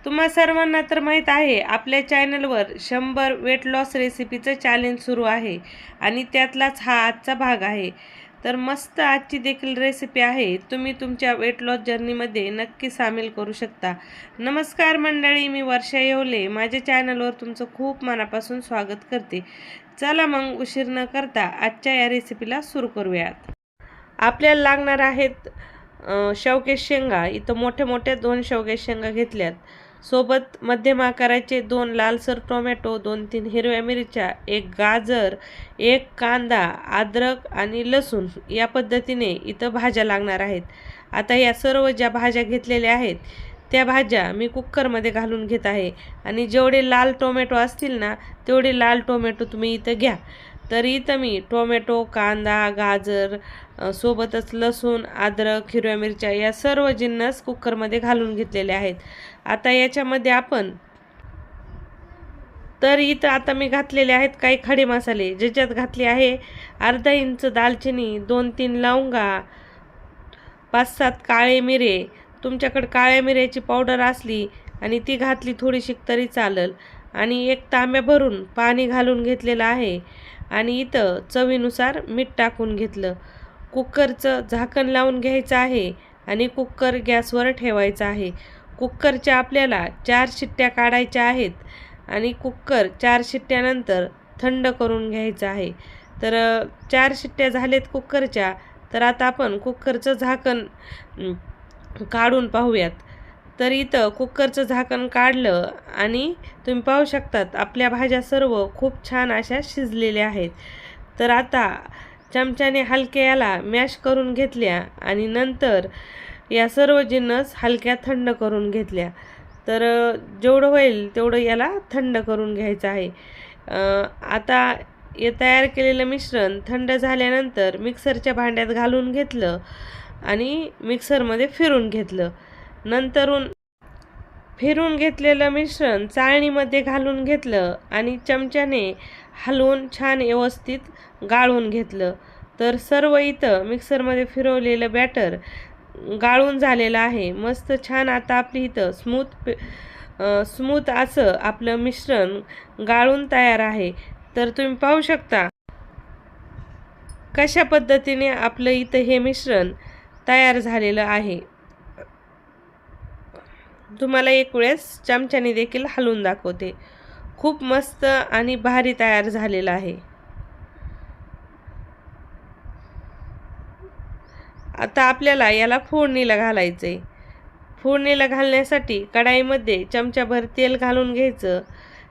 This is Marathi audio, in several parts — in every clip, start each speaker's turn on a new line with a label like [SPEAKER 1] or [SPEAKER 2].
[SPEAKER 1] तुम्हा सर्वांना तर माहीत आहे आपल्या चॅनलवर 100 वेट लॉस रेसिपीचं चॅलेंज सुरू आहे आणि त्यातलाच हा आजचा भाग आहे. तर मस्त आजची देखील रेसिपी आहे, तुम्ही तुमच्या वेट लॉस जर्नीमध्ये नक्की सामील करू शकता. नमस्कार मंडळी, मी वर्षा येवले माझ्या चॅनलवर तुमचं खूप मनापासून स्वागत करते. चला मग उशीर न करता आजच्या या रेसिपीला सुरू करूयात. आपल्याला लागणार आहेत शेवग्याच्या शेंगा. इथं मोठ्या मोठ्या 2 शेवग्याच्या शेंगा घेतल्यात. सोबत मध्यम आकाराचे 2 लालसर टोमॅटो, 2-3 हिरव्या मिरच्या, 1 गाजर, 1 कांदा, अद्रक आणि लसूण या पद्धतीने इथं भाज्या लागणार आहेत. आता या सर्व ज्या भाज्या घेतलेल्या आहेत त्या भाज्या मी कुकरमध्ये घालून घेत आहे आणि जेवढे लाल टोमॅटो असतील ना तेवढे लाल टोमॅटो तुम्ही इथं घ्या. तर इथं मी टोमॅटो, कांदा, गाजर सोबतच लसूण, अद्रक, हिरव्या मिरच्या या सर्व जिन्नस कुकरमध्ये घालून घेतलेले आहेत. आता याच्यामध्ये इथं आता मी घातलेले आहेत काही खडे मसाले, ज्याच्यात घातले आहे अर्धा इंच दालचिनी, 2-3 लवंगा, 5-7 काळे मिरे. तुमच्याकडे काळ्या मिऱ्याची पावडर असली आणि ती घातली थोडीशी तरी चालेल. आणि 1 तांब्या भरून पाणी घालून घेतलेलं आहे आणि इथं चवीनुसार मीठ टाकून घेतलं. कुकरचं झाकण लावून घ्यायचं आहे आणि कुकर गॅसवर ठेवायचा आहे. कुकरच्या आपल्याला 4 शिट्ट्या काढायच्या आहेत आणि कुकर 4 शिट्ट्यानंतर थंड करून घ्यायचं आहे. तर 4 शिट्ट्या झालेत कुकरच्या. तर आता आपण कुकरचं झाकण काढून पाहूयात. तर इथं कुकरचं झाकण काढलं आणि तुम्ही पाहू शकतात आपल्या भाज्या सर्व खूप छान अशा शिजलेल्या आहेत. तर आता चमच्याने हलक्या याला मॅश करून घेतल्या आणि नंतर या सर्व जिन्नस हलक्या थंड करून घेतल्या. तर जेवढं होईल तेवढं याला थंड करून घ्यायचं आहे. आता हे तयार केलेलं मिश्रण थंड झाल्यानंतर मिक्सरच्या भांड्यात घालून घेतलं आणि मिक्सरमध्ये फिरून घेतलं. नंतरून फिरून घेतलेलं मिश्रण चाळणीमध्ये घालून घेतलं आणि चमच्याने हलवून छान व्यवस्थित गाळून घेतलं. तर सर्व इथं मिक्सरमध्ये फिरवलेलं बॅटर गाळून झालेलं आहे. मस्त छान आता आपली इथं स्मूथ असं आपलं मिश्रण गाळून तयार आहे. तर तुम्ही पाहू शकता कशा पद्धतीने आपलं इथं हे मिश्रण तयार झालेलं आहे. तुम्हाला एक वेळेस चमच्याने देखील हलवून दाखवते. खूप मस्त आणि भारी तयार झालेलं आहे. आता आपल्याला याला फोडणीला घालायचं आहे. फोडणीला घालण्यासाठी कढाईमध्ये चमच्याभर तेल घालून घ्यायचं.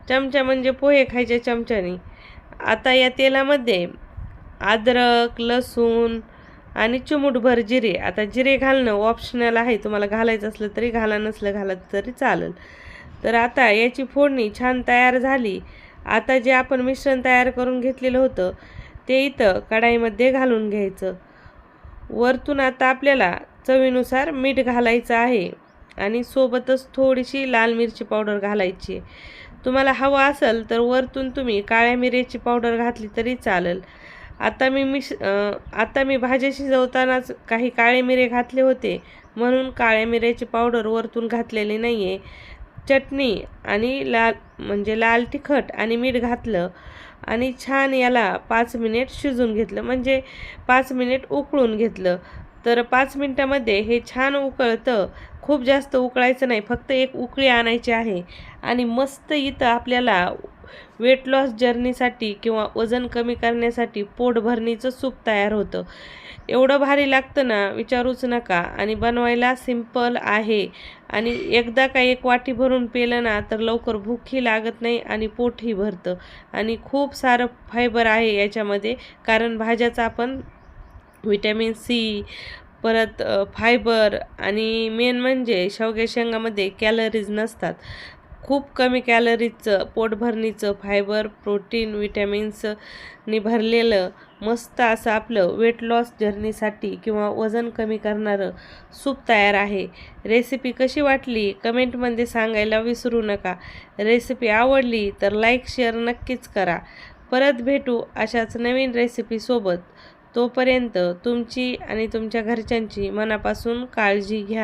[SPEAKER 1] चमचा म्हणजे पोहे खायच्या चमच्याने. आता या तेलामध्ये अद्रक, लसूण आणि चिमूटभर जिरे. आता जिरे घालणं ऑप्शनल आहे, तुम्हाला घालायचं असलं तरी घाला, नसलं घालत तरी चालेल. तर आता याची फोडणी छान तयार झाली. आता जे आपण मिश्रण तयार करून घेतलेलं होतं ते इथं कढाईमध्ये घालून घ्यायचं. वरतून आता आपल्याला चवीनुसार मीठ घालायचं आहे आणि सोबतच थोडीशी लाल मिरची पावडर घालायची. तुम्हाला हवं असेल तर वरतून तुम्ही काळ्या मिऱ्याची पावडर घातली तरी चालेल. आता मी भाज्या शिजवतानाच काही काळे मिरे घातले होते म्हणून काळ्या मिऱ्याची पावडर वरतून घातलेली नाही आहे. चटणी आणि लाल तिखट आणि मीठ घातलं आणि छान याला 5 मिनिट शिजून घेतलं, म्हणजे 5 मिनिट उकळून घेतलं. तर 5 मिनिटामध्ये हे छान उकळतं. खूप जास्त उकळायचं नाही, फक्त एक उकळी आणायची आहे आणि मस्त इथं आपल्याला वेट लॉस जर्नीसाठी किंवा वजन कमी करण्यासाठी पोटभरणीचं सूप तयार होतं. एवढं भारी लागतं ना विचारूच नका आणि बनवायला सिंपल आहे. आणि एकदा का 1 वाटी भरून पेलं ना तर लवकर भूकही लागत नाही आणि पोटही भरतं. आणि खूप सारं फायबर आहे याच्यामध्ये, कारण भाज्याचा आपण व्हिटॅमिन सी, परत फायबर आणि मेन म्हणजे शेवग्याच्या शेंगामध्ये कॅलरीज नसतात. खूप कमी कॅलरीजचं, पोटभरणीचं, फायबर, प्रोटीन, विटॅमिन्सनी भरलेलं मस्त असं आपलं वेट लॉस जर्नीसाठी किंवा वजन कमी करणारं सूप तयार आहे. रेसिपी कशी वाटली कमेंटमध्ये सांगायला विसरू नका. रेसिपी आवडली तर लाईक शेअर नक्कीच करा. परत भेटू अशाच नवीन रेसिपीसोबत. तोपर्यंत तुमची आणि तुमच्या घरच्यांची मनापासून काळजी घ्या.